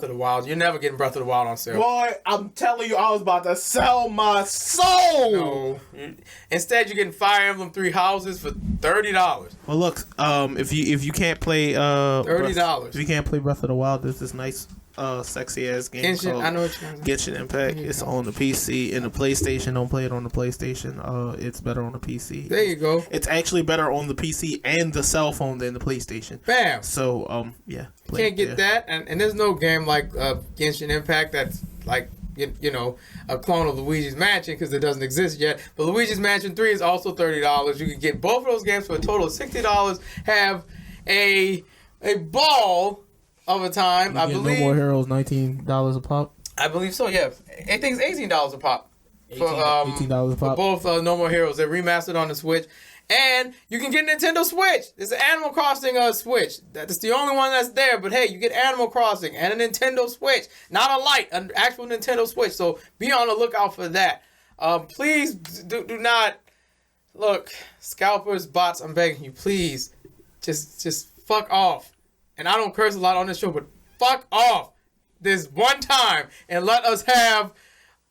of the Wild. You're never getting Breath of the Wild on sale. Boy, I'm telling you, I was about to sell my soul. No. Instead, you're getting Fire Emblem 3 Houses for $30. Well, look, if you can't play $30, if you can't play Breath of the Wild, there's this nice sexy ass game Genshin, called I know what you're Genshin Impact. It's on the PC and the PlayStation. Don't play it on the PlayStation. It's better on the PC. There you go. It's actually better on the PC and the cell phone than the PlayStation. Bam. So yeah, Can't get that, and there's no game like Genshin Impact that's like you know, a clone of Luigi's Mansion, because it doesn't exist yet. But Luigi's Mansion 3 is also $30. You can get both of those games for a total of $60. Have a ball of a time. I believe No More Heroes $19 a pop. I believe so. Yeah, I think it's $18 a pop. $18 a pop. For both No More Heroes. They're remastered on the Switch. And you can get Nintendo Switch. There's an Animal Crossing Switch. That's the only one that's there. But hey, you get Animal Crossing and a Nintendo Switch. Not a light, an actual Nintendo Switch. So be on the lookout for that. Please do not... Look, scalpers, bots, I'm begging you, please. Just fuck off. And I don't curse a lot on this show, but fuck off this one time and let us have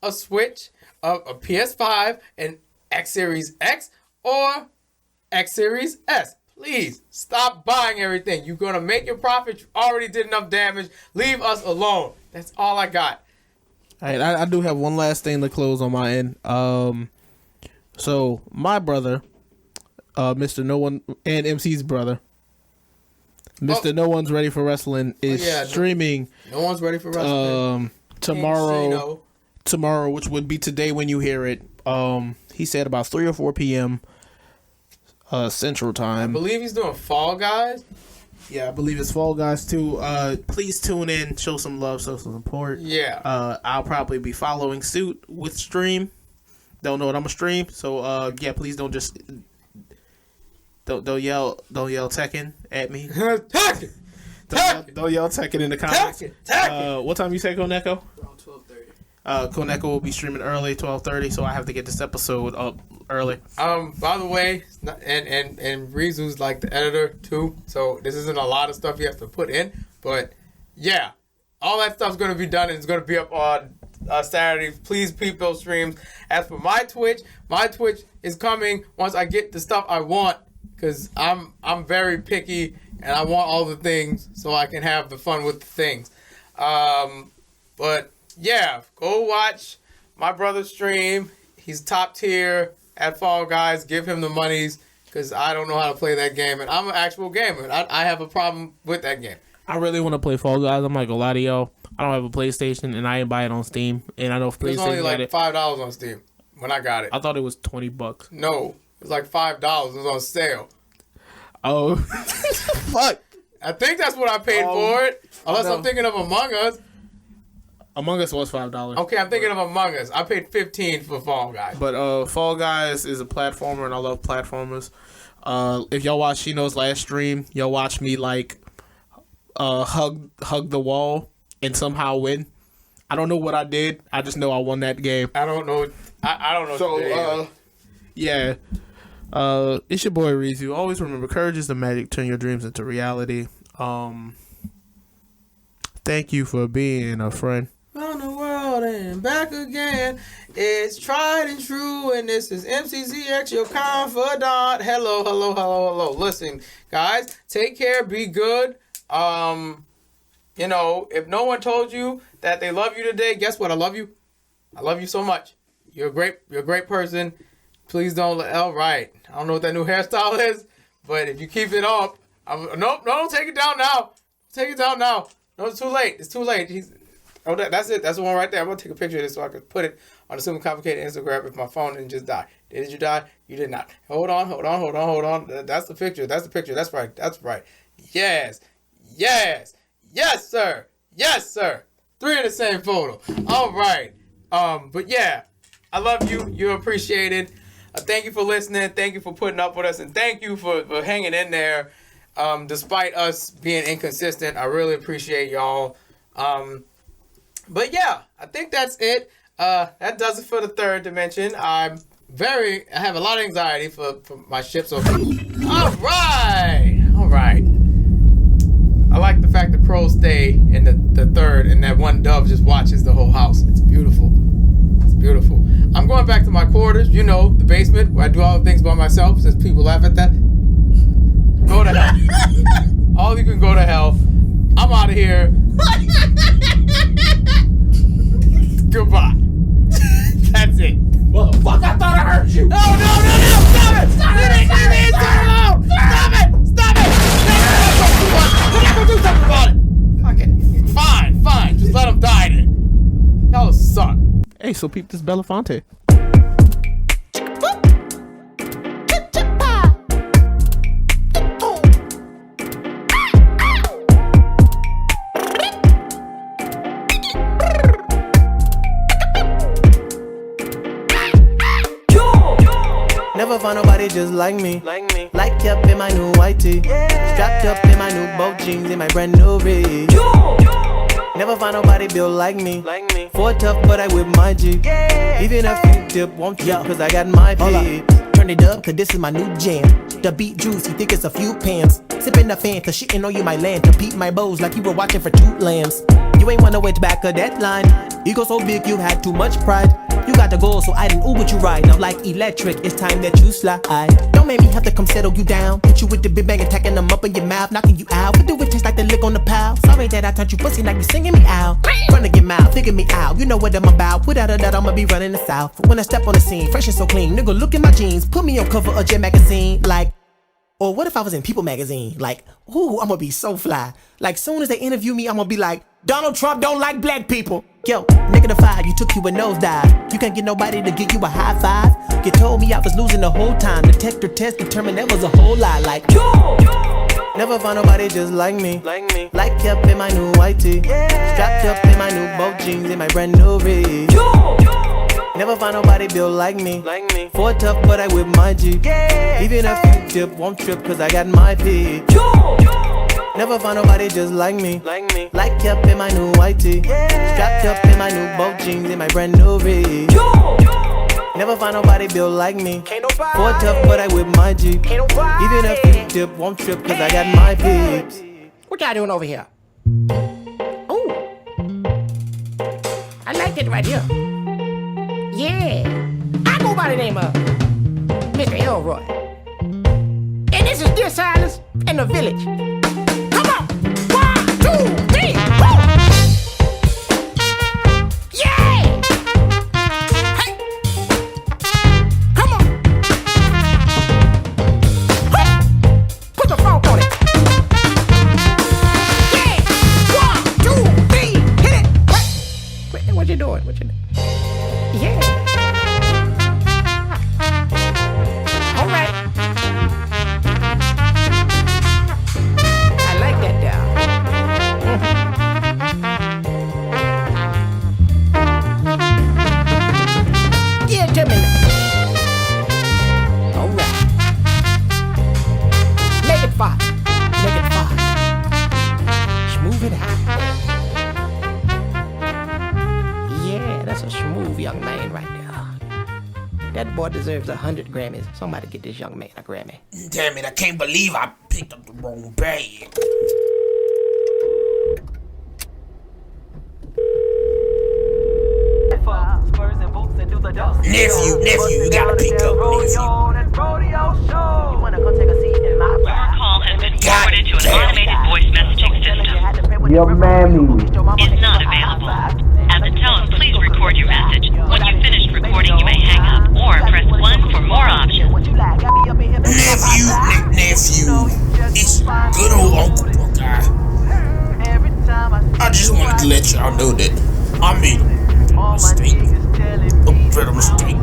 a Switch, a PS5, an X Series X, or X Series S. Please stop buying everything. You're going to make your profit. You already did enough damage. Leave us alone. That's all I got. All right, I do have one last thing to close on my end. So my brother, Mr. No One, and MC's brother, Mr. No One's Ready for Wrestling is streaming. No One's Ready for Wrestling. Tomorrow, which would be today when you hear it. He said about 3 or 4 p.m. Central Time. I believe he's doing Fall Guys. Yeah, I believe it's Fall Guys too. Please tune in, show some love, show some support. Yeah. I'll probably be following suit with stream. Don't know what I'm gonna stream, so please don't just don't yell Tekken at me. Tekken. Don't yell Tekken in the comments. What time you say, Koneko? Around 12:30. Koneko will be streaming early, 12:30, so I have to get this episode up early. By the way, and Rizu's like the editor too, so this isn't a lot of stuff you have to put in, but yeah, all that stuff's gonna be done and it's gonna be up on Saturday. Please peep those streams. As for my Twitch is coming once I get the stuff I want, because I'm very picky and I want all the things so I can have the fun with the things. But yeah, go watch my brother's stream. He's top tier at Fall Guys. Give him the monies, because I don't know how to play that game, and I'm an actual gamer. I have a problem with that game. I really want to play Fall Guys. I'm not gonna lie to y'all. I don't have a PlayStation, and I ain't buy it on Steam. And I know if PlayStation it was only like $5 on Steam when I got it. I thought it was $20. No, it was like $5. It was on sale. Oh, fuck! I think that's what I paid for it. Unless I'm thinking of Among Us. Among Us was $5. Okay, I'm thinking of Among Us. I paid $15 for Fall Guys. But Fall Guys is a platformer, and I love platformers. If y'all watch Shino's last stream, y'all watch me like hug the wall and somehow win. I don't know what I did. I just know I won that game. I don't know. I don't know. So yeah. It's your boy Rizu. Always remember, courage is the magic. Turn your dreams into reality. Thank you for being a friend. On the world and back again. It's tried and true, and this is MCZX, your confidant. Hello. Listen, guys, take care, be good. If no one told you that they love you today, guess what? I love you. I love you so much. You're a great person. Please don't right. I don't know what that new hairstyle is, but if you keep it up, don't take it down now. Take it down now. No, it's too late. That's it. That's the one right there. I'm going to take a picture of this so I can put it on the Super Complicated Instagram if my phone didn't just die. Did you die? You did not. Hold on. That's the picture. That's right. Yes, sir. 3 in the same photo. All right. But yeah, I love you. You're appreciated. Thank you for listening. Thank you for putting up with us. And thank you for hanging in there despite us being inconsistent. I really appreciate y'all. But yeah, I think that's it. That does it for the third dimension. I have a lot of anxiety for my ship. So, all right. I like the fact the crows stay in the third, and that one dove just watches the whole house. It's beautiful. I'm going back to my quarters. The basement where I do all the things by myself. Since people laugh at that, go to hell. All you can go to hell. I'm out of here. Goodbye. That's it. Motherfucker, I thought I heard you. No. Stop it. Stop it. We're not gonna do something about it. Okay. Fine. Just let him die then. Y'all suck. Hey, so peep this Belafonté. Never find nobody just like me. Like up in my new white tee. Strapped up in my new boat jeans in my brand new rig. Never find nobody built like me. For tough, but I whip my Jeep. Even if you dip, won't you? Cause I got my Peep. Turn it up, cause this is my new jam. The beat juicy, think it's a few pans. Sipping the Fanta, shitting on you my land. Compete my bows like you were watching for 2 lambs. You ain't wanna wait back of that line. Ego so big, you had too much pride. You got the goal, so I didn't Uber you right. Now like electric, it's time that you slide. Don't make me have to come settle you down. Hit you with the big bang, attacking them up in your mouth, knocking you out. But do it taste like the lick on the pal. Sorry that I turned you pussy like you singing me out. Run to get mouth, figure me out. You know what I'm about. Without a doubt, I'ma be running the south. When I step on the scene, fresh and so clean. Nigga, look at my jeans. Put me on cover of J magazine. Like Or what if I was in People magazine? Like, ooh, I'm gonna be so fly. Like, soon as they interview me, I'm gonna be like, Donald Trump don't like black people. Yo, -5, you took you a nosedive. You can't get nobody to give you a high five. You told me I was losing the whole time. Detector test determined that was a whole lie. Like, never find nobody just like me. Like kept in my new white tee. Strapped up in my new boat jeans in my brand new rig. Never find nobody built like me. For tough, but I whip my Jeep. Even if you tip, won't trip, cause I got my Peep. Never find nobody just like me. Like kept in my new white tee. Strapped up in my new boat jeans in my brand new rig. Never find nobody built like me. For tough, but I whip my Jeep. Even if you tip, won't trip, cause I got my Peeps. What y'all doing over here? Ooh, I like it right here. Yeah, I go by the name of Mr. Elroy. And this is Dear Silas in the Village. Come on! 1, 2, 3, woo! Yeah! Hey! Come on! Hey! Put the funk on it! Yeah! 1, 2, 3, hit it! What you doing? What you doing? Yeah. All right. I like that down. Yeah, tell me now. All right. Make it fast. Make it fast. Smooth it high. Yeah, that's a smooth young man right there. That boy deserves 100 Grammys. Somebody get this young man a Grammy. Damn it, I can't believe I picked up the wrong bag. Nephew, you gotta pick up, nephew. You wanna go take a seat in my Your call has been forwarded to an automated voice messaging system. Your mammy Is not available. At the tone, please record your message. When you've finished recording, you may hang up or press 1 for more options. Nephew, it's good old Uncle Buckeye. I just wanted to let y'all know that I made a mistake. A better mistake.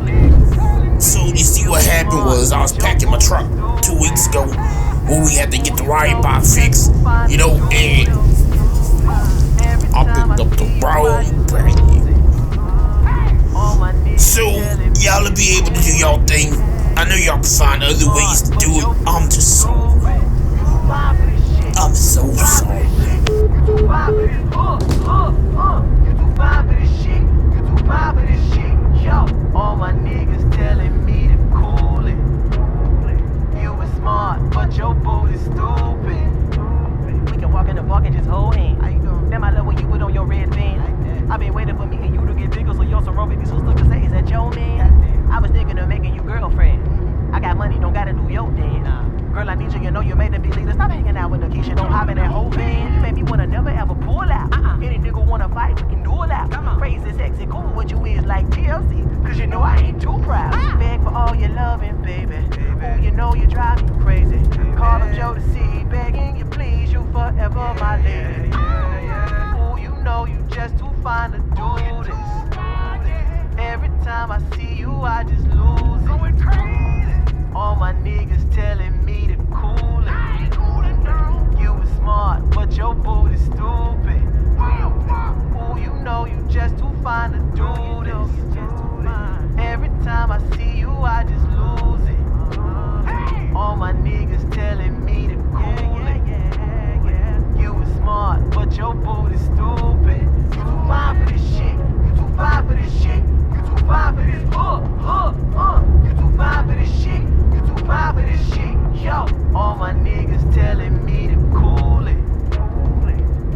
So you see what happened was I was packing my truck 2 weeks ago when we had to get the riot box fixed, you know, and I picked up the wrong bag. So y'all will be able to do y'all thing. I know y'all can find other ways to do it. I'm just sorry. I'm so sorry. All my niggas telling me to cool it. You was smart, but your boat is stupid. We can walk in the park and just hold hands. How you doing? Damn, I love when you put on your red van. I've been waiting for me and you to get bigger so your sorority sister can say, is that your man? I was thinking of making you girlfriend. I got money, don't gotta do your dance. Girl, I need you, you know you made to be leader. Stop hanging out with the Keisha, don't hop in that whole van. You made me wanna never ever pull out. Any nigga wanna fight, we can duel out. Crazy, sexy, cool, what you is like TLC. Cause you know I ain't too proud. Beg for all your loving, baby. Ooh, you know you drive me crazy. Call up Joe to see, begging you please, you forever my lady. Ooh, you know you just too fine to do this. Every time I see you, I just lose it. All my niggas telling me to cool it. You was smart, but your boo is stupid. Ooh, you know you just too fine to do this. Every time I see you, I just lose it. All my niggas telling me to cool it. You was smart, but your boo is stupid. You too fine for this shit. You too fine for this shit. You too fine for this. You too fine for this shit. You too fine for this shit. Yo, all my niggas telling me to cool it.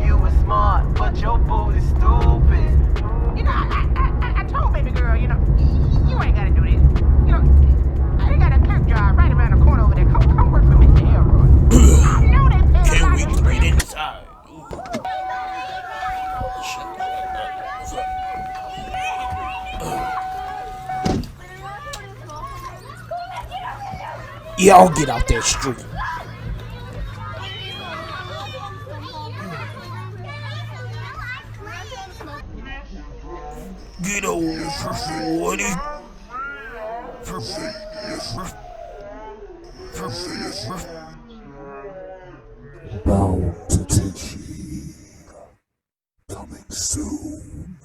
You was smart, but your boo is stupid. You know, I told baby girl, you know, you ain't gotta do this. You know, I ain't got a clerk job right around the corner over there. Come work for Mr. Elroy. I know they pay a Can't lot wait of to read inside. Y'all get out that street. Get old, Purple Woody. Bound to Tenchi. Coming soon.